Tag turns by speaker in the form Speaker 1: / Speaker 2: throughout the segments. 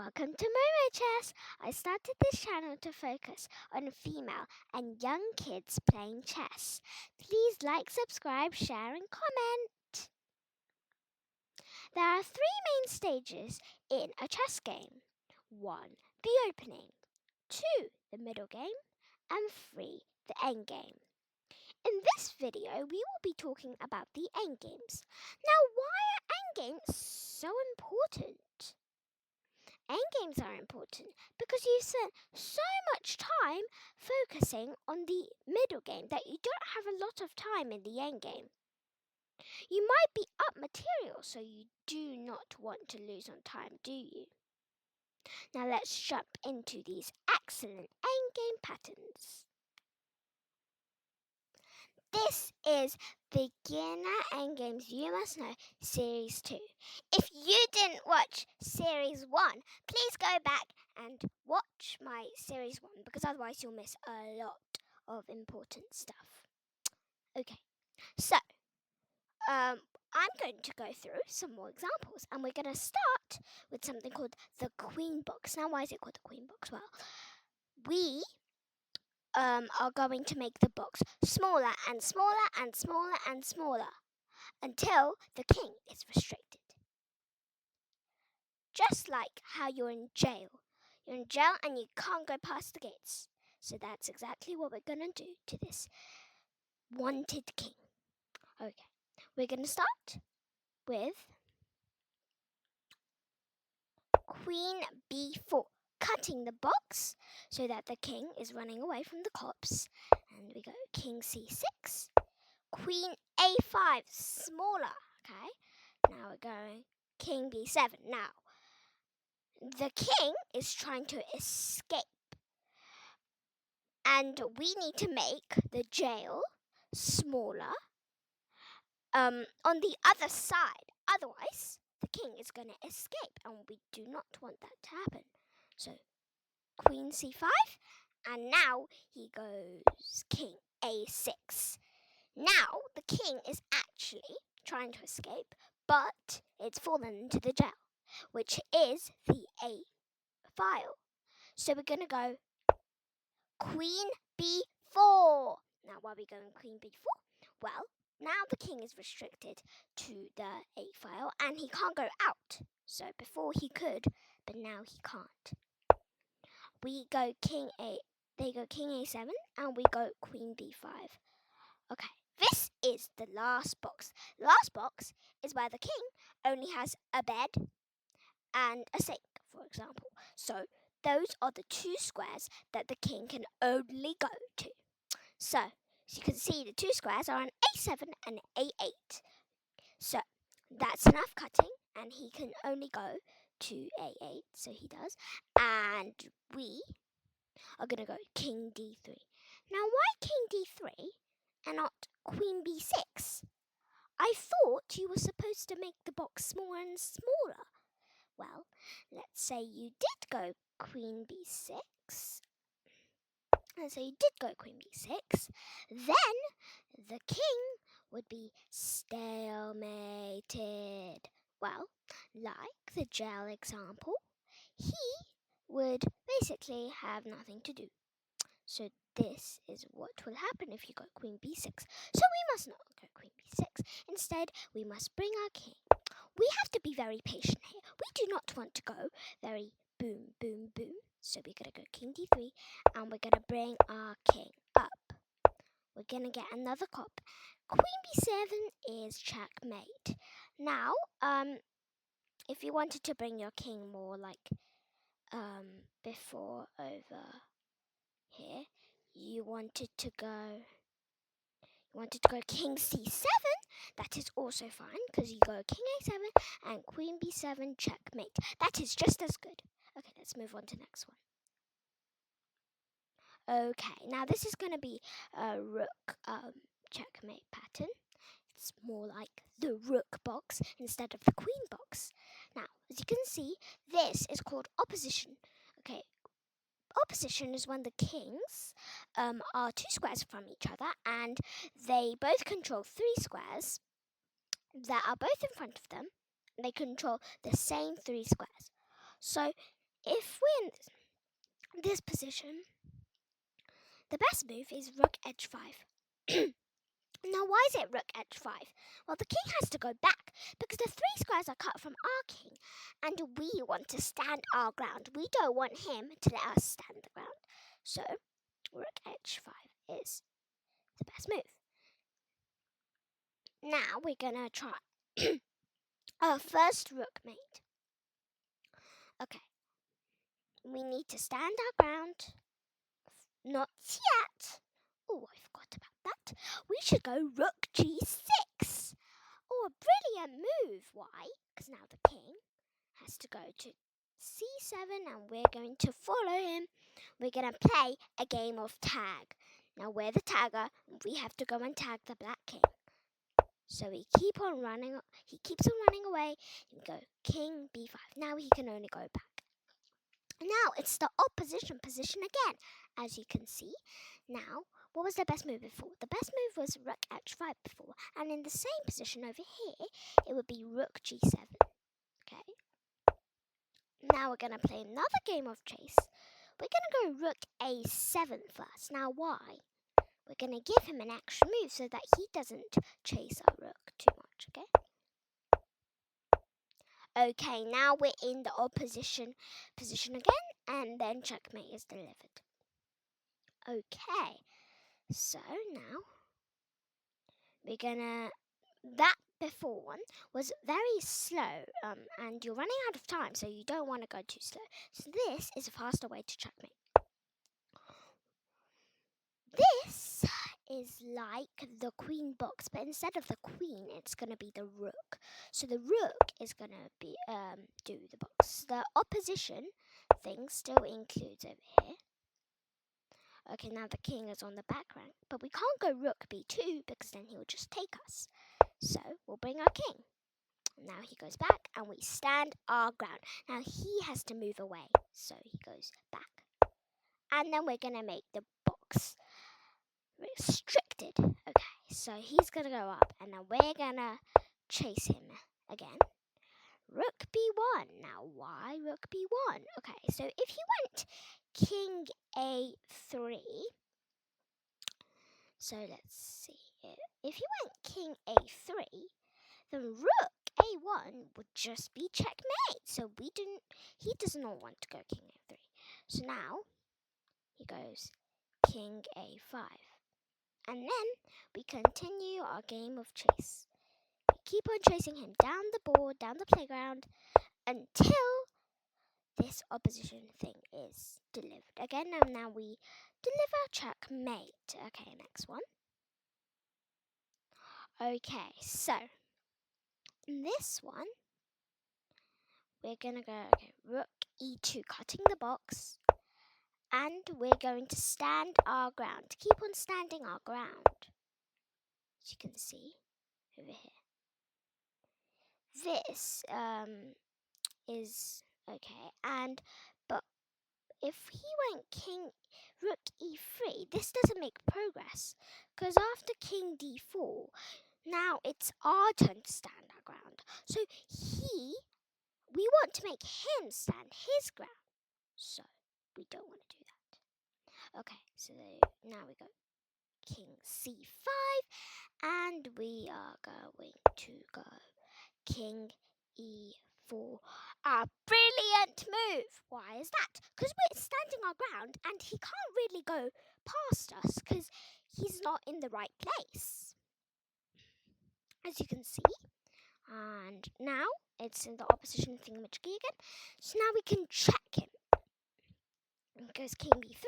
Speaker 1: Welcome to MomoChess. I started this channel to focus on female and young kids playing chess. Please like, subscribe, share, and comment. There are three main stages in a chess game: 1. The opening, 2. The middle game, and 3. The endgame. In this video, we will be talking about the endgames. Now, why are endgames so important? Endgames are important because you spend so much time focusing on the middle game that you don't have a lot of time in the end game. You might be up material, so you do not want to lose on time, do you? Now let's jump into these excellent endgame patterns. This is Beginner Endgames You Must Know Series 2. If you didn't watch Series 1, please go back and watch my Series 1 because otherwise you'll miss a lot of important stuff. Okay, so I'm going to go through some more examples and we're going to start with something called the Queen Box. Now, why is it called the Queen Box? Well, we are going to make the box smaller and smaller and smaller and smaller until the king is restricted. Just like how you're in jail. You're in jail and you can't go past the gates. So that's exactly what we're going to do to this wanted king. Okay, we're going to start with Queen B4. Cutting the box so that the king is running away from the cops. And we go King C6. Queen A5, smaller. Okay, now we're going King B7. Now, the king is trying to escape. And we need to make the jail smaller on the other side. Otherwise, the king is going to escape. And we do not want that to happen. So, Queen C5. And now he goes King A6. Now, the king is actually trying to escape, but it's fallen into the jail, which is the A file. So we're going to go Queen B4. Now, why are we going Queen B4? Well, now the king is restricted to the A file and he can't go out. So before he could, but now he can't. We go King A. They go King A7 and we go Queen B5. Okay, this is the last box. The last box is where the king only has a bed and a sink, for example. So those are the two squares that the king can only go to. So, as you can see, the two squares are an A7 and A8. So that's enough cutting, and he can only go to A8, so he does. And we are going to go King D3. Now, why King D3 and not Queen B6? I thought you were supposed to make the box smaller and smaller. Well, let's say you did go Queen B6. And so you did go Queen B6. Then the king would be stalemated. Well, like the jail example, he would basically have nothing to do. So this is what will happen if you go Queen B6. So we must not go Queen B6. Instead, we must bring our king. We have to be very patient here. We do not want to go very boom, boom, boom. So we're going to go King D3 and we're going to bring our king up. We're going to get another cop. Queen B7 is checkmate. Now, if you wanted to bring your king more like before over here, you wanted to go King C7. That is also fine because you go King A7 and Queen B7 checkmate. That is just as good. Okay, let's move on to the next one. Okay, now this is going to be a rook checkmate pattern. It's more like the rook box instead of the queen box. Now, as you can see, this is called opposition. Okay, opposition is when the kings are two squares from each other and they both control three squares that are both in front of them. They control the same three squares. So if we're in this position, the best move is rook h5. Now, why is it rook h5? Well, the king has to go back because the 3 squares are cut from our king, and we want to stand our ground. We don't want him to let us stand the ground. So, rook h5 is the best move. Now, we're going to try our first rook mate. Okay, we need to stand our ground. Not yet. Oh, I forgot about that. We should go rook g6. Oh, a brilliant move. Why? Because now the king has to go to c7 and we're going to follow him. We're going to play a game of tag. Now we're the tagger. We have to go and tag the black king. So he keeps on running away. And go king b5. Now he can only go back. Now it's the opposition position again, as you can see. Now, what was the best move before? The best move was rook h5 before, and in the same position over here, it would be rook g7. Okay. Now we're going to play another game of chase. We're going to go rook a7 first. Now, why? We're going to give him an extra move so that he doesn't chase our rook too much, okay? Okay, now we're in the opposition position again, and then checkmate is delivered. Okay, so now we're gonna. That before one was very slow, and you're running out of time, so you don't want to go too slow. So this is a faster way to checkmate. This is like the queen box, but instead of the queen, it's gonna be the rook. So the rook is gonna be do the box. The opposition thing still includes over here. Okay, now the king is on the back rank, but we can't go rook b2 because then he'll just take us. So we'll bring our king. Now he goes back and we stand our ground. Now he has to move away, so he goes back. And then we're going to make the box restricted. Okay, so he's going to go up and then we're going to chase him again. Rook b1. Now why rook b1? Okay, so if he went king a3, so let's see. If he went king a3, then rook a1 would just be checkmate. So he does not want to go king a3. So now he goes king a5. And then we continue our game of chase. We keep on chasing him down the board, down the playground, until this opposition thing is delivered. Again, and now we deliver checkmate. Okay, next one. Okay, so in this one, we're going to go rook e2, cutting the box, and we're going to stand our ground, keep on standing our ground, as you can see over here. This is okay, but if he went rook e3, this doesn't make progress, because after king d4, now it's our turn to stand our ground. So we want to make him stand his ground. So we don't want to do that. Okay, so now we go king c5, and we are going to go king e4. A brilliant move! Why is that? Because we're standing our ground and he can't really go past us because he's not in the right place, as you can see. And now it's in the opposition thingamajiggy again. So now we can check him. It goes king b3,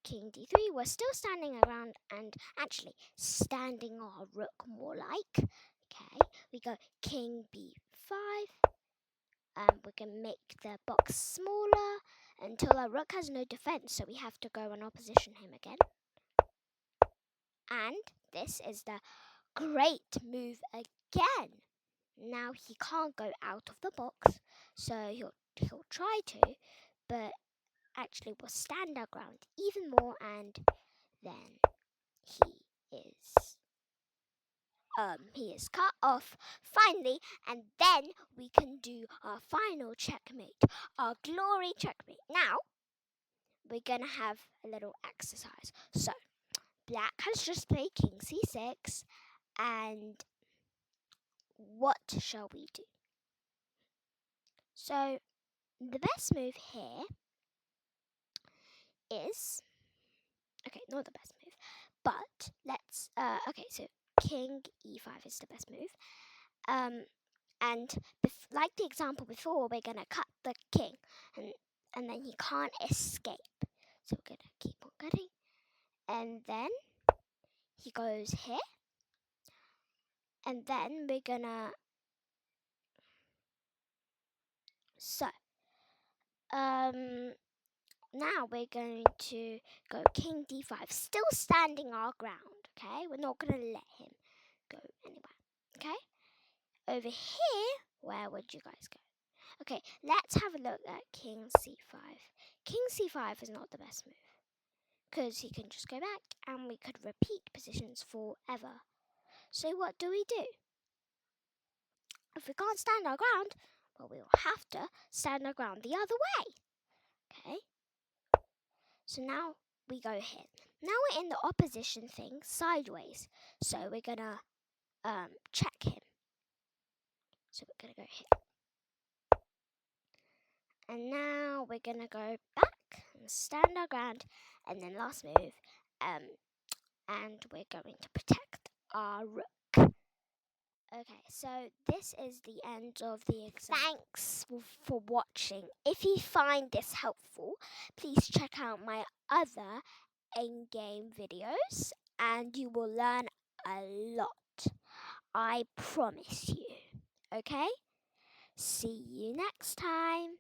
Speaker 1: king d3. We're still standing around and actually standing our rook more like. Okay, we go king b5. We can make the box smaller until our rook has no defense, so we have to go and opposition him again. And this is the great move again. Now he can't go out of the box, so he'll try to, but actually will stand our ground even more, and then he is he is cut off finally, and then we can do our final checkmate, our glory checkmate. Now we're gonna have a little exercise. So black has just played king c6, and what shall we do? So the best move here is, okay, not the best move, but let's okay, so king e5 is the best move. And like the example before, we're gonna cut the king, and then he can't escape. So we're gonna keep on cutting, and then he goes here, and then we're gonna, so now we're going to go king d5, still standing our ground. Okay, we're not gonna let him go anywhere. Okay, over here, where would you guys go? Okay, let's have a look at king c5. King c5 is not the best move, because he can just go back and we could repeat positions forever. So what do? If we can't stand our ground, well, we'll have to stand our ground the other way. Okay, so now we go here. Now we're in the opposition thing sideways, so we're gonna check him. So we're gonna go here. And now we're gonna go back and stand our ground, and then last move, and we're going to protect our rook. Okay, so this is the end of the exam. Thanks for watching. If you find this helpful, please check out my other Endgame videos, and you will learn a lot. I promise you. Okay? See you next time.